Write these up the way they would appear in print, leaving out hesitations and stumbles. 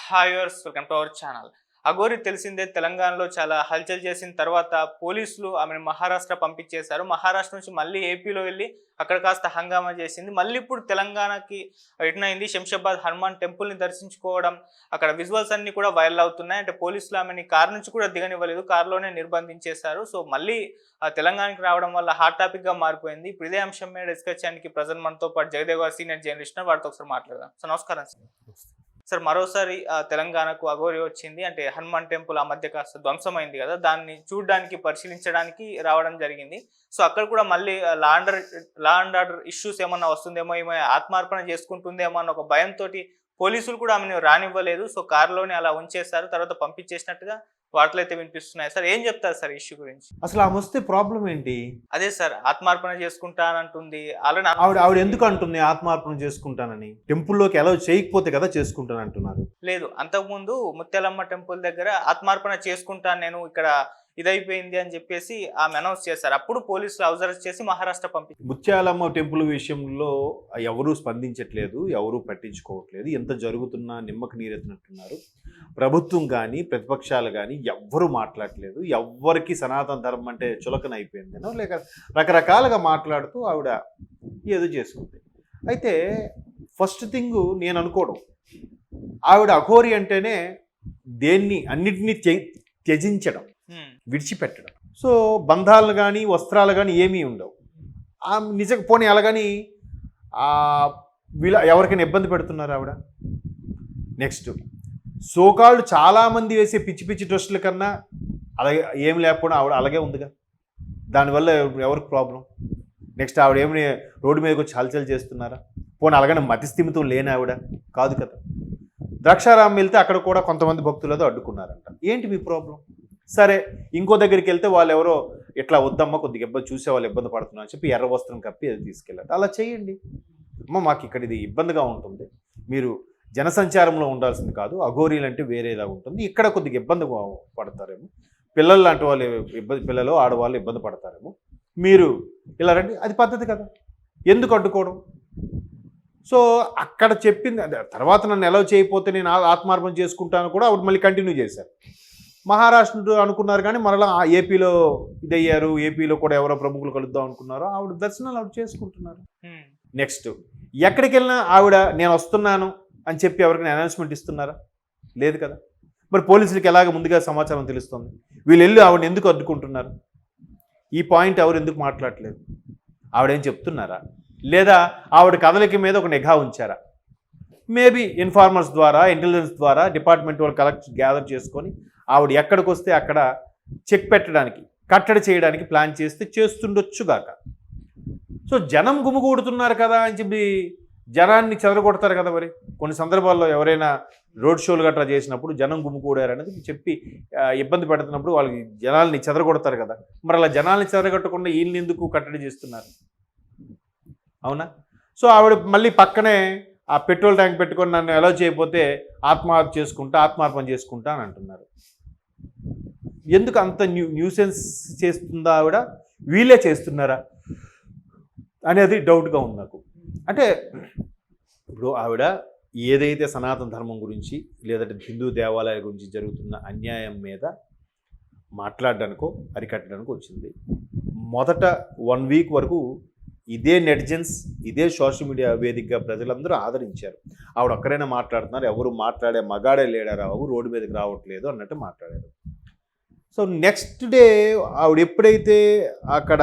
Hi viewers welcome to our channel. Aghori తెలిసిందే తెలంగాణలో చాలా హల్చల్ చేసిన తర్వాత పోలీసులు ఆమెను మహారాష్ట్ర పంపించేశారు. మహారాష్ట్ర నుంచి మళ్ళీ ఏపీలో వెళ్ళి అక్కడ కాస్త హంగామా చేసింది. మళ్ళీ ఇప్పుడు తెలంగాణకి రిటర్న్ అయింది. శంషాబాద్ హనుమాన్ టెంపుల్ని దర్శించుకోవడం, అక్కడ విజువల్స్ అన్ని కూడా వైరల్ అవుతున్నాయి. అంటే పోలీసులు ఆమెని కారు నుంచి కూడా దిగనివ్వలేదు, కారులోనే నిర్బంధించేశారు. సో మళ్ళీ తెలంగాణకి రావడం వల్ల హాట్ టాపిక్గా మారిపోయింది. ఇప్పుడు ఇదే అంశం మీద డిస్కస్ చేయడానికి ప్రజెంట్ మనతో పాటు జగదేవ్ గారు సీనియర్ జర్నలిస్ట్, వారితో ఒకసారి మాట్లాడదాం. సో నమస్కారం సార్. మరోసారి తెలంగాణకు అఘోరి వచ్చింది. అంటే హనుమాన్ టెంపుల్ ఆ మధ్య కాస్త ధ్వంసమైంది కదా, దాన్ని చూడడానికి పరిశీలించడానికి రావడం జరిగింది. సో అక్కడ కూడా మళ్ళీ లా అండ్ ఆర్డర్ ఇష్యూస్ ఏమన్నా వస్తుందేమో, ఏమైనా ఆత్మార్పణ చేసుకుంటుందేమో అన్న ఒక భయంతో పోలీసులు కూడా ఆమెను రానివ్వలేదు. సో కారులోనే అలా ఉంచేశారు, తర్వాత పంపించేసినట్టుగా వార్తలు అయితే వినిపిస్తున్నాయి. సార్ ఏం చెప్తారు సార్ ఇష్యూ గురించి? అసలు ఆమె వస్తే ప్రాబ్లం ఏంటి? అదే సార్, ఆత్మార్పణ చేసుకుంటానంటుంది. ఆవిడ ఎందుకు అంటుంది ఆత్మార్పణ చేసుకుంటానని? టెంపుల్లోకి ఎలా చేయకపోతే కదా చేసుకుంటాను అంటున్నారు. లేదు, అంతకుముందు ముత్యాలమ్మ టెంపుల్ దగ్గర ఆత్మార్పణ చేసుకుంటాను నేను, ఇక్కడ ఇదైపోయింది అని చెప్పేసి ఆమె అనౌన్స్ చేశారు. అప్పుడు పోలీసులు అబ్జర్వ్ చేసి మహారాష్ట్ర పంపించారు. ముత్యాలమ్మ టెంపుల్ విషయంలో ఎవరూ స్పందించట్లేదు, ఎవరూ పట్టించుకోవట్లేదు. ఎంత జరుగుతున్నా నిమ్మకు నీరెత్తినట్టున్నారు. ప్రభుత్వం కానీ ప్రతిపక్షాలు కానీ ఎవ్వరూ మాట్లాడట్లేదు. ఎవ్వరికి సనాతన ధర్మం అంటే చులకన అయిపోయిందనో లేక రకరకాలుగా మాట్లాడుతూ ఆవిడ ఏదో చేసుకుంది. అయితే ఫస్ట్ థింగ్ నేను అనుకోవడం, ఆవిడ అఘోరి అంటేనే దేన్ని అన్నిటినీ త్యజించడం, విడిచిపెట్టడం. సో బంధాలు కానీ వస్త్రాలు కానీ ఏమీ ఉండవు. నిజంగా పోనీ అలాగని వీళ్ళ ఎవరికైనా ఇబ్బంది పెడుతున్నారు ఆవిడ. నెక్స్ట్ సోకాళ్ళు చాలామంది వేసే పిచ్చి పిచ్చి డ్రెస్సుల కన్నా అలాగే ఏమి లేకపోవడం ఆవిడ అలాగే ఉందిగా, దానివల్ల ఎవరికి ప్రాబ్లం? నెక్స్ట్ ఆవిడ ఏమి రోడ్డు మీదకి వచ్చి హల్చల్ చేస్తున్నారా? పోనీ అలాగని మతిస్థిమితం లేని ఆవిడ కాదు కదా. ద్రాక్షారామం వెళ్తే అక్కడ కూడా కొంతమంది భక్తులతో అడ్డుకున్నారంట. ఏంటి మీ ప్రాబ్లం? సరే, ఇంకో దగ్గరికి వెళ్తే వాళ్ళు ఎవరో ఇట్లా వద్దమ్మా కొద్దిగా ఇబ్బంది చూసే వాళ్ళు ఇబ్బంది పడుతున్నారు అని చెప్పి ఎర్ర వస్త్రం కప్పి అది తీసుకెళ్ళారు. అలా చేయండి అమ్మ, మాకు ఇక్కడ ఇది ఇబ్బందిగా ఉంటుంది, మీరు జనసంచారంలో ఉండాల్సింది కాదు, అఘోరీలు అంటే వేరేలా ఉంటుంది, ఇక్కడ కొద్దిగా ఇబ్బంది పడతారేమో, పిల్లలు లాంటి వాళ్ళు పిల్లలు ఆడవాళ్ళు ఇబ్బంది పడతారేమో, మీరు ఇలా రండి. అది పద్ధతి కదా, ఎందుకు అడ్డుకోవడం? సో అక్కడ చెప్పింది. తర్వాత నన్ను ఎలా చేయకపోతే నేను ఆత్మార్పణ చేసుకుంటాను కూడా ఆవిడ మళ్ళీ కంటిన్యూ చేశారు. మహారాష్ట్ర అనుకున్నారు కానీ మరలా ఏపీలో ఇదయ్యారు. ఏపీలో కూడా ఎవరో ప్రముఖులు కలుద్దాం అనుకున్నారో ఆవిడ దర్శనాలు ఆవిడ చేసుకుంటున్నారు. నెక్స్ట్ ఎక్కడికి వెళ్ళినా ఆవిడ నేను వస్తున్నాను అని చెప్పి ఎవరికైనా అనౌన్స్మెంట్ ఇస్తున్నారా? లేదు కదా. మరి పోలీసులకి ఎలాగ ముందుగా సమాచారం తెలుస్తుంది? వీళ్ళు వెళ్ళి ఆవిడ ఎందుకు అడ్డుకుంటున్నారు? ఈ పాయింట్ ఎవరు ఎందుకు మాట్లాడలేదు? ఆవిడేం చెప్తున్నారా? లేదా ఆవిడ కథలకి మీద ఒక నిఘా ఉంచారా? మేబీ ఇన్ఫార్మర్స్ ద్వారా, ఇంటెలిజెన్స్ ద్వారా డిపార్ట్మెంట్ వాళ్ళు గ్యాదర్ చేసుకొని ఆవిడ ఎక్కడికి వస్తే అక్కడ చెక్ పెట్టడానికి, కట్టడి చేయడానికి ప్లాన్ చేస్తే చేస్తుండొచ్చుగాక. సో జనం గుమిగూడుతున్నారు కదా అని చెప్పి జనాన్ని చెదరగొడతారు కదా. మరి కొన్ని సందర్భాల్లో ఎవరైనా రోడ్ షోలు గట్రా చేసినప్పుడు జనం గుమిగూడారనేది చెప్పి ఇబ్బంది పెడుతున్నప్పుడు వాళ్ళకి జనాల్ని చెదరగొడతారు కదా. మరి అలా జనాల్ని చెదరగొట్టకుండా వీళ్ళని ఎందుకు కట్టడి చేస్తున్నారు? అవునా? సో ఆవిడ మళ్ళీ పక్కనే ఆ పెట్రోల్ ట్యాంక్ పెట్టుకొని నన్ను ఎలా చేయకపోతే ఆత్మార్పణ చేసుకుంటా అని అంటున్నారు. ఎందుకు అంత న్యూసెన్స్ చేస్తుందా ఆవిడ? వీళ్ళే చేస్తున్నారా అనేది డౌట్గా ఉంది నాకు. అంటే ఇప్పుడు ఆవిడ ఏదైతే సనాతన ధర్మం గురించి లేదంటే హిందూ దేవాలయాల గురించి జరుగుతున్న అన్యాయం మీద మాట్లాడడానికో అరికట్టడానికో వచ్చింది. మొదట 1 వీక్ వరకు ఇదే నెటిజన్స్, ఇదే సోషల్ మీడియా వేదికగా ప్రజలందరూ ఆదరించారు. ఆవిడ ఒక్కరైనా మాట్లాడుతున్నారు, ఎవరు మాట్లాడే మగాడే లేడారా బాబు, రోడ్డు మీదకి రావట్లేదు అన్నట్టు మాట్లాడారు. సో నెక్స్ట్ డే ఆవిడ ఎప్పుడైతే అక్కడ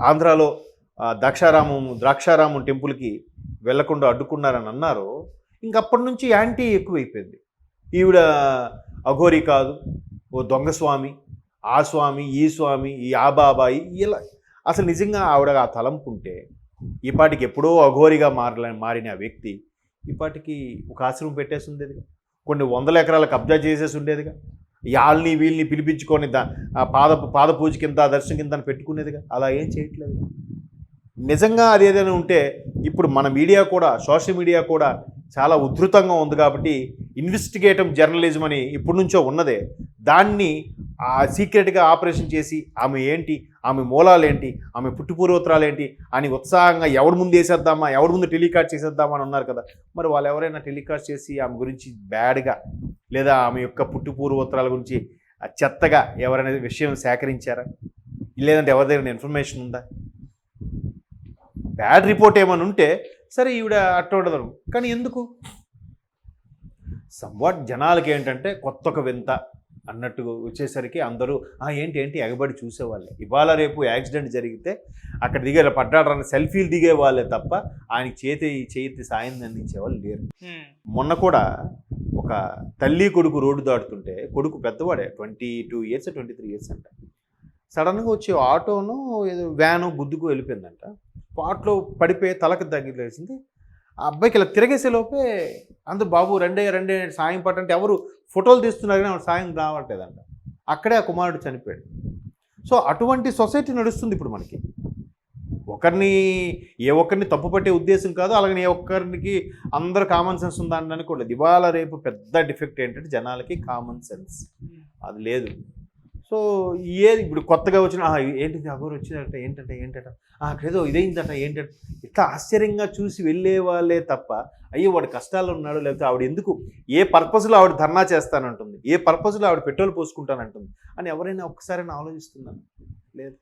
ఆంధ్రాలో ద్రాక్షారామం టెంపుల్కి వెళ్లకుండా అడ్డుకున్నారని అన్నారో, ఇంకప్పటి నుంచి యాంటీ ఎక్కువైపోయింది. ఈవిడ అఘోరి కాదు, ఓ దొంగ స్వామి, ఆ స్వామి, ఈ స్వామి, ఈ ఆ బాబాయి, ఇలా. అసలు నిజంగా ఆవిడ ఆ తలంపుంటే ఈపాటికి ఎప్పుడో అఘోరిగా మారిన వ్యక్తి ఈపాటికి ఒక ఆశ్రమం పెట్టేసి ఉండేదిగా, కొన్ని 100 ఎకరాల కబ్జా చేసేసి ఉండేదిగా, వాళ్ళని వీళ్ళని పిలిపించుకొని పాద పూజ కింద దర్శనం కింద పెట్టుకునేదిగా. అలా ఏం చేయట్లేదు. నిజంగా అది ఏదైనా ఉంటే ఇప్పుడు మన మీడియా కూడా, సోషల్ మీడియా కూడా చాలా ఉధృతంగా ఉంది కాబట్టి ఇన్వెస్టిగేటివ్ జర్నలిజం అని ఇప్పటి నుంచో ఉన్నదే, దాన్ని సీక్రెట్గా ఆపరేషన్ చేసి ఆమె ఏంటి, ఆమె మూలాలు ఏంటి, ఆమె పుట్టుపూర్వోత్తరాలు ఏంటి అని ఉత్సాహంగా ఎవరి ముందు వేసేద్దామా, ఎవరి ముందు టెలికాస్ట్ చేసేద్దామా అని ఉన్నారు కదా. మరి వాళ్ళు ఎవరైనా టెలికాస్ట్ చేసి ఆమె గురించి బ్యాడ్గా లేదా ఆమె యొక్క పుట్టుపూర్వోత్తరాల గురించి చెత్తగా ఎవరైనా విషయం సేకరించారా, లేదంటే ఎవరి దగ్గర ఇన్ఫర్మేషన్ ఉందా? బ్యాడ్ రిపోర్ట్ ఏమైనా ఉంటే సరే ఈవిడ అట్టోడదు. కానీ ఎందుకు సంవాట్ జనాలకి ఏంటంటే కొత్త ఒక వింత అన్నట్టు వచ్చేసరికి అందరూ ఏంటి ఏంటి ఎగబడి చూసేవాళ్ళే. ఇవాళ రేపు యాక్సిడెంట్ జరిగితే అక్కడ దిగే పడ్డాడని సెల్ఫీలు దిగే వాళ్ళే తప్ప ఆయనకి చేతి సాయం అందించేవాళ్ళు లేరు. మొన్న కూడా ఒక తల్లి కొడుకు రోడ్డు దాటుతుంటే, కొడుకు పెద్దవాడే 22 years 23 years అంట, సడన్గా వచ్చి ఆటోను ఏదో వ్యాను గుద్దుకు వెళ్ళిపోయిందంట. పాటలో పడిపోయి తలకు తగిలేసింది. ఆ అబ్బాయికి ఇలా తిరగేసే లోపే అందరూ బాబు రెండే సాయం పట్టంటే ఎవరు ఫోటోలు తీస్తున్నారు కానీ సాయం రావట్లేదంట. అక్కడే ఆ కుమారుడు చనిపోయాడు. సో అటువంటి సొసైటీ నడుస్తుంది ఇప్పుడు మనకి. ఏ ఒక్కరిని తప్పు పట్టే ఉద్దేశం కాదు, అలాగే ఏ ఒక్కరికి అందరూ కామన్ సెన్స్ ఉందా అని అనుకోలేదు. ఇవాళ రేపు పెద్ద డిఫెక్ట్ ఏంటంటే జనాలకి కామన్ సెన్స్ అది లేదు. సో ఇప్పుడు కొత్తగా వచ్చిన ఏంటిది అగోరు వచ్చిందట, ఏంటంటే అక్కడేదో ఇదైందట, ఏంటంటే ఇట్లా ఆశ్చర్యంగా చూసి వెళ్ళే వాళ్ళే తప్ప అయ్యో వాడు కష్టాలు ఉన్నాడు, లేకపోతే ఆవిడ ఎందుకు ఏ పర్పస్లో ఆవిడ ధర్నా చేస్తానంటుంది, ఏ పర్పస్లో ఆవిడ పెట్రోల్ పోసుకుంటానంటుంది అని ఎవరైనా ఒక్కసారైనా ఆలోచిస్తున్నాను? లేదు.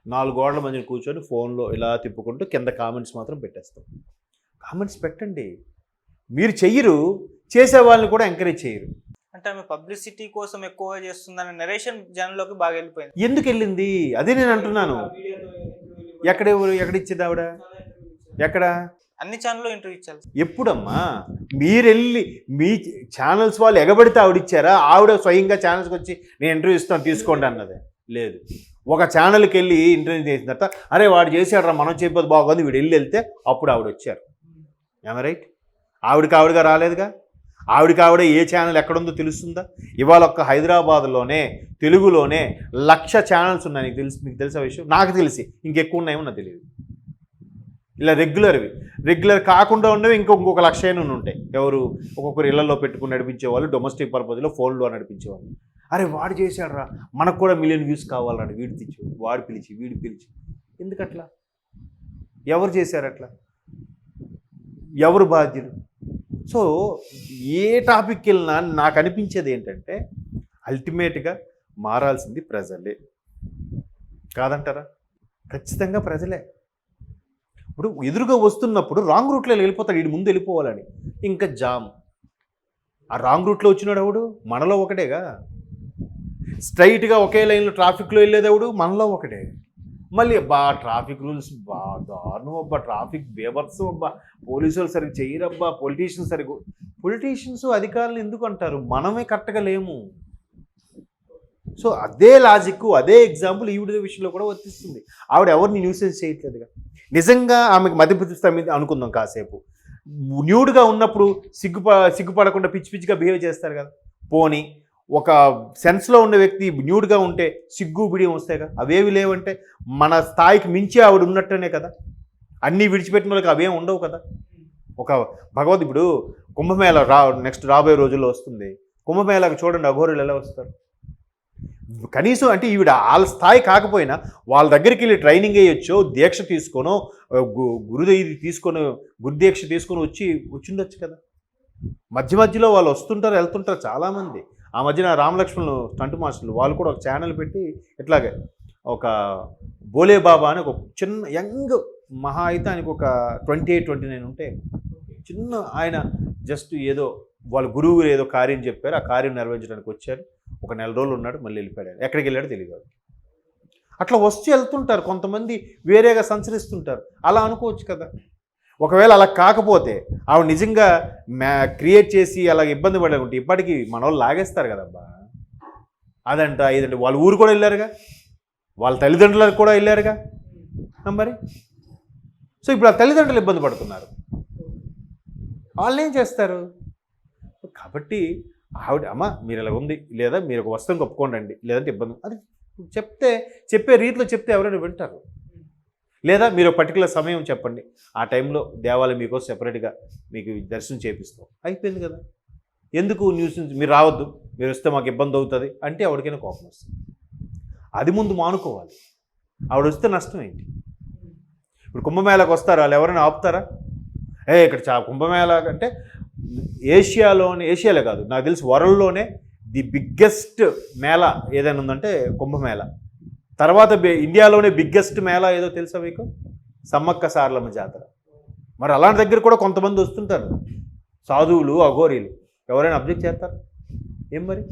4 గోడల మధ్యన కూర్చొని ఫోన్లో ఇలా తిప్పుకుంటూ కింద కామెంట్స్ మాత్రం పెట్టేస్తాం. కామెంట్స్ పెట్టండి, మీరు చెయ్యరు, చేసే వాళ్ళని కూడా ఎంకరేజ్ చేయరు. అంటే ఆమె పబ్లిసిటీ కోసం ఎక్కువగా చేస్తుందనే నరేషన్ జనంలోకి బాగా వెళ్ళిపోయింది. ఎందుకు వెళ్ళింది అదే నేను అంటున్నాను. ఎక్కడిచ్చింది ఆవిడ? ఎక్కడ? అన్ని ఛానల్లో ఇంటర్వ్యూ ఇచ్చారు. ఎప్పుడమ్మా మీరు వెళ్ళి మీ ఛానల్స్ వాళ్ళు ఎగబడితే ఆవిడిచ్చారా? ఆవిడ స్వయంగా ఛానల్స్కి వచ్చి నేను ఇంటర్వ్యూ ఇస్తాను తీసుకోండి అన్నదే లేదు. ఒక ఛానల్కి వెళ్ళి ఇంటర్వ్యూ చేసిన తర్వాత అరే వాడు చేసాడరా మనం చెప్పేది బాగుంది వీడు వెళ్తే అప్పుడు ఆవిడ వచ్చారు. ఏమ రైట్? ఆవిడగా రాలేదుగా. ఆవిడ ఏ ఛానల్ ఎక్కడుందో తెలుస్తుందా? ఇవాళ ఒక్క హైదరాబాద్లోనే తెలుగులోనే 1,00,000 ఛానల్స్ ఉన్నాయి. మీకు తెలిసే విషయం? నాకు తెలిసి ఇంకెక్కువ ఉన్నాయేమో నాకు తెలియదు. ఇలా రెగ్యులర్ కాకుండా ఉన్నవి ఇంకొక 1,00,000 ఉంటాయి. ఎవరు? ఒక్కొక్కరు ఇళ్లలో పెట్టుకుని నడిపించేవాళ్ళు, డొమెస్టిక్ పర్పస్లో ఫోన్లో నడిపించేవాళ్ళు. అరే వాడు చేశాడరా మనకు కూడా 1 million views కావాలని వీడు తెచ్చు, వాడు పిలిచి వీడు పిలిచి. ఎందుకట్లా? ఎవరు చేశారు అట్లా? ఎవరు బాధ్యులు? సో ఏ టాపిక్కి వెళ్ళినా నాకు అనిపించేది ఏంటంటే అల్టిమేట్గా మారాల్సింది ప్రజలే కాదంటారా? ఖచ్చితంగా ప్రజలే. ఇప్పుడు ఎదురుగా వస్తున్నప్పుడు రాంగ్ రూట్లో వెళ్ళిపోతాడు, వీడి ముందు వెళ్ళిపోవాలని ఇంకా జామ్. ఆ రాంగ్ రూట్లో వచ్చినాడు ఎవడు? మనలో ఒకటేగా. స్ట్రైట్గా ఒకే లైన్లో ట్రాఫిక్లో వెళ్ళేదేవుడు మనలో ఒకటే. మళ్ళీ ట్రాఫిక్ రూల్స్ దారుణం అబ్బా, ట్రాఫిక్ బేబర్స్ అబ్బా, పోలీసులు సరిగ్గా చేయరబ్బా, పొలిటీషియన్స్ అధికారులు ఎందుకు అంటారు? మనమే కరెక్ట్గా లేము. సో అదే లాజిక్, అదే ఎగ్జాంపుల్ ఈవిడ విషయంలో కూడా వర్తిస్తుంది. ఆవిడ ఎవరిని న్యూసెన్స్ చేయట్లేదుగా. నిజంగా ఆమెకు మధ్యప్రదేశ్ అనుకుందాం కాసేపు, న్యూడ్గా ఉన్నప్పుడు సిగ్గుపడకుండా పిచ్చిగా బిహేవ్ చేస్తారు కదా. పోనీ ఒక సెన్స్లో ఉన్న వ్యక్తి న్యూడ్గా ఉంటే సిగ్గు బిడియం వస్తాయిగా. అవేవి లేవంటే మన స్థాయికి మించి ఆవిడ ఉన్నట్టనే కదా. అన్నీ విడిచిపెట్టిన వాళ్ళకి అవేం ఉండవు కదా. ఒక భగవద్ ఇప్పుడు కుంభమేళ నెక్స్ట్ రాబోయే రోజుల్లో వస్తుంది. కుంభమేళకు చూడండి అఘోరులు ఎలా వస్తారు. కనీసం అంటే ఈవిడ వాళ్ళ స్థాయి కాకపోయినా వాళ్ళ దగ్గరికి వెళ్ళి ట్రైనింగ్ అయ్యొచ్చో, దీక్ష తీసుకోనో, గురుదీక్ష తీసుకొని వచ్చిండొచ్చు కదా. మధ్యలో వాళ్ళు వస్తుంటారు వెళ్తుంటారు చాలామంది. ఆ మధ్యన రామలక్ష్మణులు స్టంట్ మాస్టర్లు వాళ్ళు కూడా ఒక ఛానల్ పెట్టి ఇట్లాగే ఒక బోలే బాబా అని ఒక చిన్న యంగ్ మహా అయితే ఆయనకు ఒక 28-29 ఉంటే చిన్న ఆయన జస్ట్ ఏదో వాళ్ళ గురువు ఏదో కార్యం చెప్పారు, ఆ కార్యం నెరవేర్చడానికి వచ్చారు. ఒక 4 రోజులు ఉన్నాడు, మళ్ళీ వెళ్ళిపోయాడు. ఎక్కడికి వెళ్ళాడో తెలియదు. అట్లా వచ్చి వెళ్తుంటారు కొంతమంది, వేరేగా సంచరిస్తుంటారు. అలా అనుకోవచ్చు కదా. ఒకవేళ అలా కాకపోతే ఆవిడ నిజంగా క్రియేట్ చేసి అలా ఇబ్బంది పడకుంటే ఇప్పటికీ మన వాళ్ళు లాగేస్తారు కదబ్బా. అదంట ఇదంటే వాళ్ళ ఊరు కూడా వెళ్ళారుగా, వాళ్ళ తల్లిదండ్రులకు కూడా వెళ్ళారుగా మరి. సో ఇప్పుడు ఆ తల్లిదండ్రులు ఇబ్బంది పడుతున్నారు, వాళ్ళు ఏం చేస్తారు? కాబట్టి ఆవిడ అమ్మ మీరు ఇలా ఉంది, లేదా మీరు ఒక వస్తువుని ఒప్పుకోండి, లేదంటే ఇబ్బంది అది చెప్పే రీతిలో చెప్తే ఎవరైనా వింటారు. లేదా మీరు పర్టికులర్ సమయం చెప్పండి, ఆ టైంలో దేవాలయం మీకోసం సెపరేట్గా మీకు దర్శనం చేపిస్తాం, అయిపోయింది కదా. ఎందుకు న్యూస్ మీరు రావద్దు, మీరు వస్తే మాకు ఇబ్బంది అవుతుంది అంటే ఎవరికైనా కోపం వస్తుంది. అది ముందు మానుకోవాలి. ఆవిడ వస్తే నష్టం ఏంటి? ఇప్పుడు కుంభమేళాకు వస్తారు, వాళ్ళు ఎవరైనా ఆపుతారా? ఇక్కడ కుంభమేళా అంటే ఏషియాలో కాదు, నాకు తెలిసి వరల్డ్లోనే ది బిగ్గెస్ట్ మేళా ఏదైనా ఉందంటే కుంభమేళా. తర్వాత ఇండియాలోనే బిగ్గెస్ట్ మేళా ఏదో తెలుసా మీకు? సమ్మక్క సారలమ్మ జాతర. మరి అలాంటి దగ్గర కూడా కొంతమంది వస్తుంటారు, సాధువులు, అఘోరీలు. ఎవరైనా అబ్జెక్ట్ చేస్తారు? ఏం మరి?